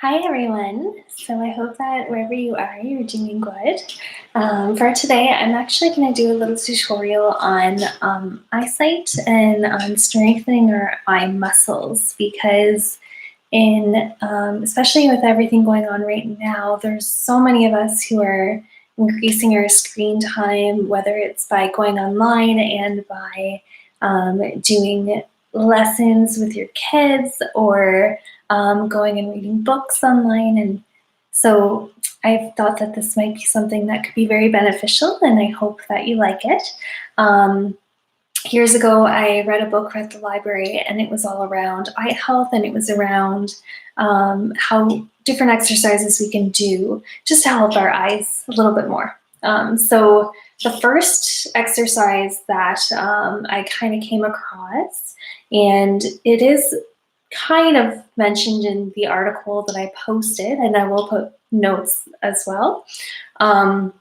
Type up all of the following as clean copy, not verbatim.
Hi everyone. So I hope that wherever you are, you're doing good. For today, I'm actually going to do a little tutorial on eyesight and on strengthening our eye muscles because especially with everything going on right now, there's so many of us who are increasing our screen time, whether it's by going online and by doing lessons with your kids or going and reading books online. And so I've thought that this might be something that could be very beneficial, and I hope that you like it. Um, Years ago, I read a book at the library, and it was all around eye health, and it was around how different exercises we can do just to help our eyes a little bit more. So the first exercise that I kind of came across, and it is kind of mentioned in the article that I posted, and I will put notes as well. Um,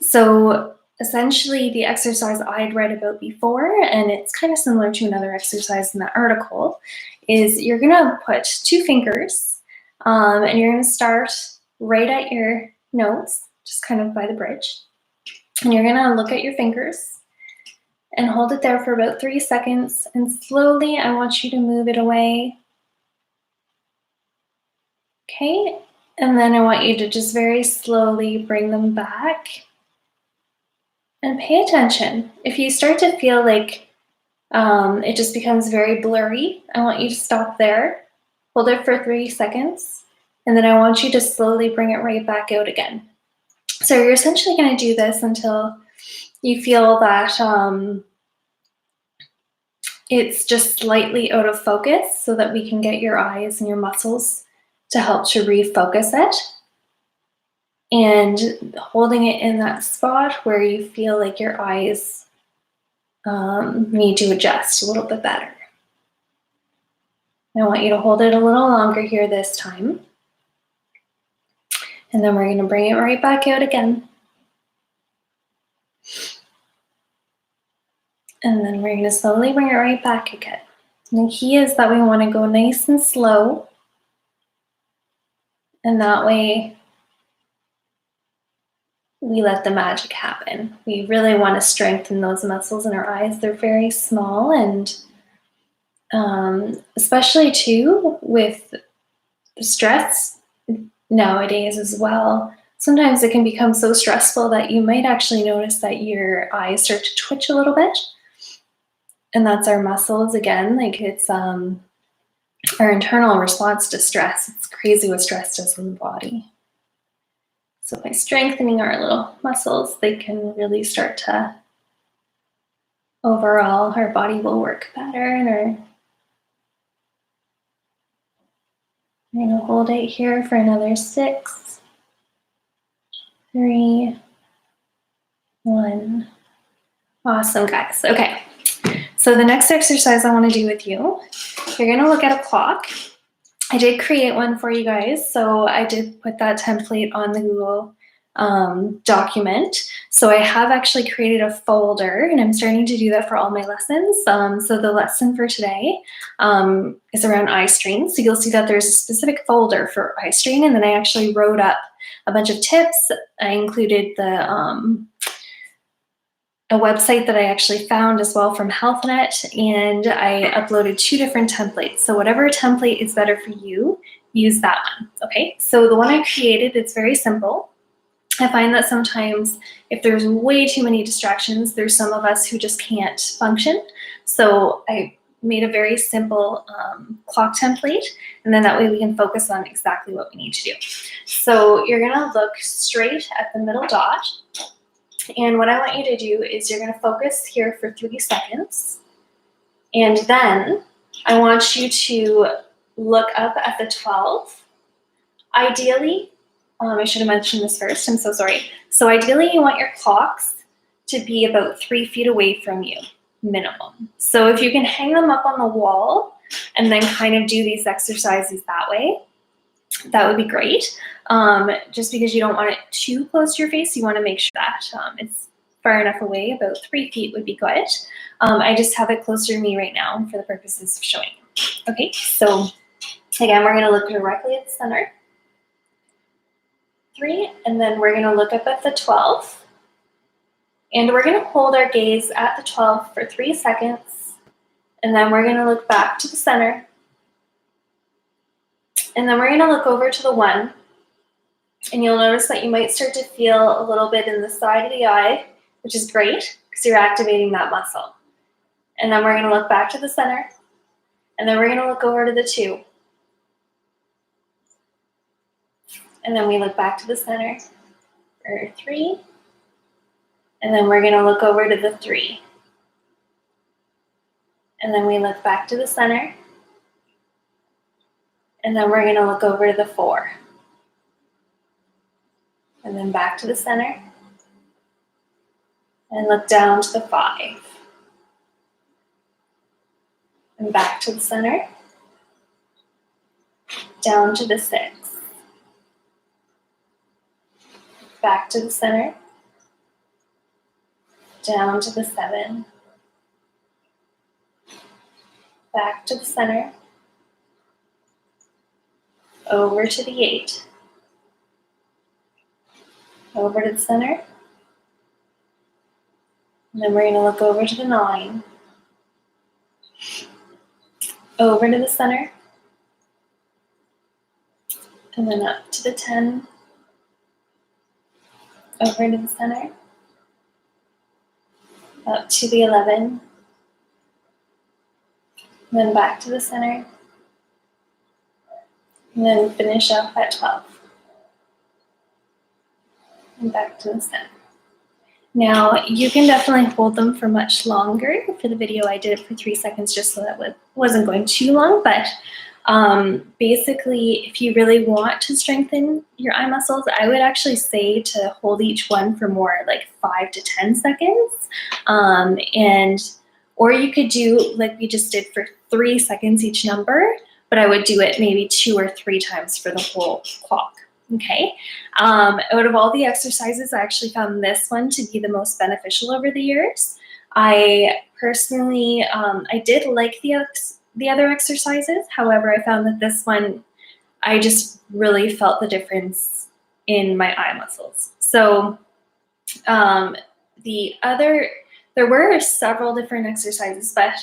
so essentially, the exercise I'd read about before, and it's kind of similar to another exercise in that article, is you're going to put two fingers and you're going to start right at your nose, just kind of by the bridge. And you're going to look at your fingers and hold it there for about 3 seconds. And slowly, I want you to move it away. Okay. And then I want you to just very slowly bring them back. And pay attention. If you start to feel like it just becomes very blurry, I want you to stop there, hold it for 3 seconds, and then I want you to slowly bring it right back out again. So you're essentially going to do this until you feel that it's just slightly out of focus so that we can get your eyes and your muscles to help to refocus it. And holding it in that spot where you feel like your eyes need to adjust a little bit better. I want you to hold it a little longer here this time. And then we're going to bring it right back out again. And then we're going to slowly bring it right back again. And the key is that we want to go nice and slow. And that way, we let the magic happen. We really want to strengthen those muscles in our eyes. They're very small, and especially too with stress nowadays as well. Sometimes it can become so stressful that you might actually notice that your eyes start to twitch a little bit. And that's our muscles again. Like it's our internal response to stress. It's crazy what stress does in the body. So by strengthening our little muscles, they can really start to, overall, our body will work better. And I'm going to hold it here for another 6, 3, 1. Awesome, guys. Okay. So the next exercise I want to do with you, you're going to look at a clock. I did create one for you guys, so I did put that template on the Google document. So I have actually created a folder, and I'm starting to do that for all my lessons. So the lesson for today is around eye strain. So you'll see that there's a specific folder for eye strain, and then I actually wrote up a bunch of tips. I included a website that I actually found as well from HealthNet, and I uploaded 2 different templates. So whatever template is better for you, use that one, okay? So the one I created, it's very simple. I find that sometimes if there's way too many distractions, there's some of us who just can't function. So I made a very simple clock template, and then that way we can focus on exactly what we need to do. So you're gonna look straight at the middle dot. And what I want you to do is you're going to focus here for 3 seconds. And then I want you to look up at the 12. Ideally, I should have mentioned this first. I'm so sorry. So ideally, you want your clocks to be about 3 feet away from you, minimum. So if you can hang them up on the wall and then kind of do these exercises that way, that would be great. Just because you don't want it too close to your face, you want to make sure that it's far enough away, about 3 feet would be good. I just have it closer to me right now for the purposes of showing. Okay, so Again, we're going to look directly at the center. 3, and then we're going to look up at the 12. And we're going to hold our gaze at the 12 for 3 seconds. And then we're going to look back to the center. And then we're going to look over to the 1. And you'll notice that you might start to feel a little bit in the side of the eye, which is great because you're activating that muscle. And then we're going to look back to the center. And then we're going to look over to the 2. And then we look back to the center for 3. And then we're going to look over to the 3. And then we look back to the center. And then we're going to look over to the 4. And then back to the center. And look down to the 5. And back to the center. Down to the 6. Back to the center. Down to the 7. Back to the center. Over to the 8. Over to the center. And then we're going to look over to the 9. Over to the center. And then up to the 10. Over to the center. Up to the 11. And then back to the center. And then finish up at 12. And back to the center. Now, you can definitely hold them for much longer. For the video, I did it for 3 seconds just so that it wasn't going too long. But basically, if you really want to strengthen your eye muscles, I would actually say to hold each one for more like 5 to 10 seconds. Or you could do like we just did for 3 seconds each number, but I would do it maybe 2 or 3 times for the whole clock. Okay. Out of all the exercises, I actually found this one to be the most beneficial over the years. I personally, I did like the other exercises. However, I found that this one, I just really felt the difference in my eye muscles. So there were several different exercises, but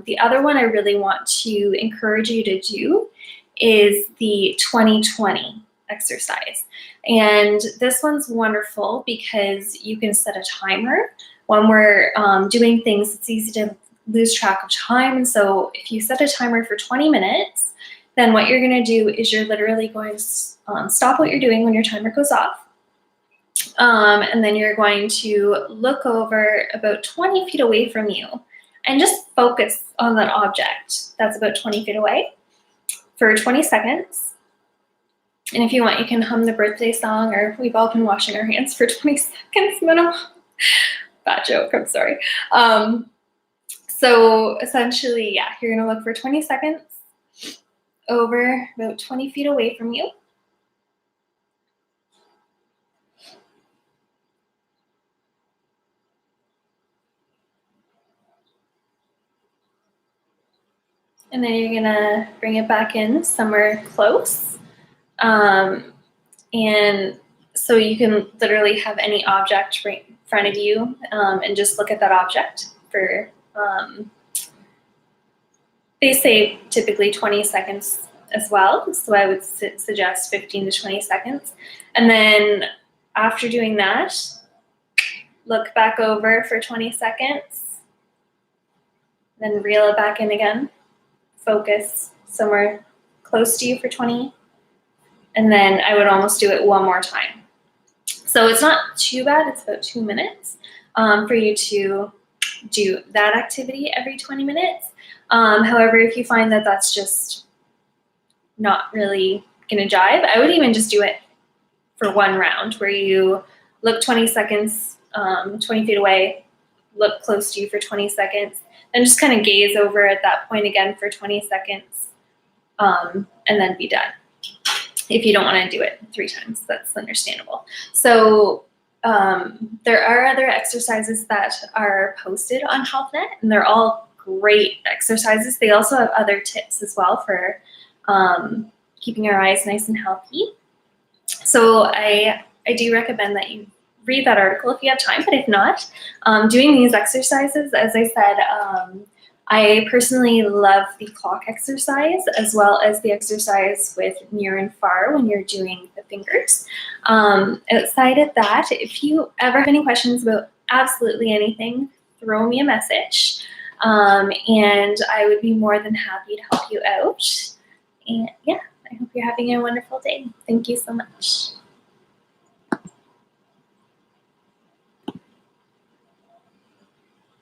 the other one I really want to encourage you to do is the 20-20 exercise. And this one's wonderful because you can set a timer. When we're doing things, it's easy to lose track of time. And so if you set a timer for 20 minutes, then what you're going to do is you're literally going to stop what you're doing when your timer goes off. And then you're going to look over about 20 feet away from you and just focus on that object that's about 20 feet away for 20 seconds. And if you want, you can hum the birthday song, or we've all been washing our hands for 20 seconds minimum. Bad joke, I'm sorry. So essentially, yeah, you're gonna look for 20 seconds over about 20 feet away from you. And then you're gonna bring it back in somewhere close. And so you can literally have any object right in front of you and just look at that object for, they say typically 20 seconds as well. So I would suggest 15 to 20 seconds. And then after doing that, look back over for 20 seconds, then reel it back in again. Focus somewhere close to you for 20. And then I would almost do it one more time. So it's not too bad. It's about 2 minutes for you to do that activity every 20 minutes. However, if you find that that's just not really going to jive, I would even just do it for one round where you look 20 seconds, 20 feet away, look close to you for 20 seconds, and just kind of gaze over at that point again for 20 seconds, and then be done. If you don't want to do it 3 times, that's understandable. So there are other exercises that are posted on HealthNet, and they're all great exercises. They also have other tips as well for keeping our eyes nice and healthy. So I do recommend that you read that article if you have time, but if not, doing these exercises, as I said, I personally love the clock exercise as well as the exercise with near and far when you're doing the fingers. Outside of that, if you ever have any questions about absolutely anything, throw me a message, and I would be more than happy to help you out. And yeah, I hope you're having a wonderful day. Thank you so much.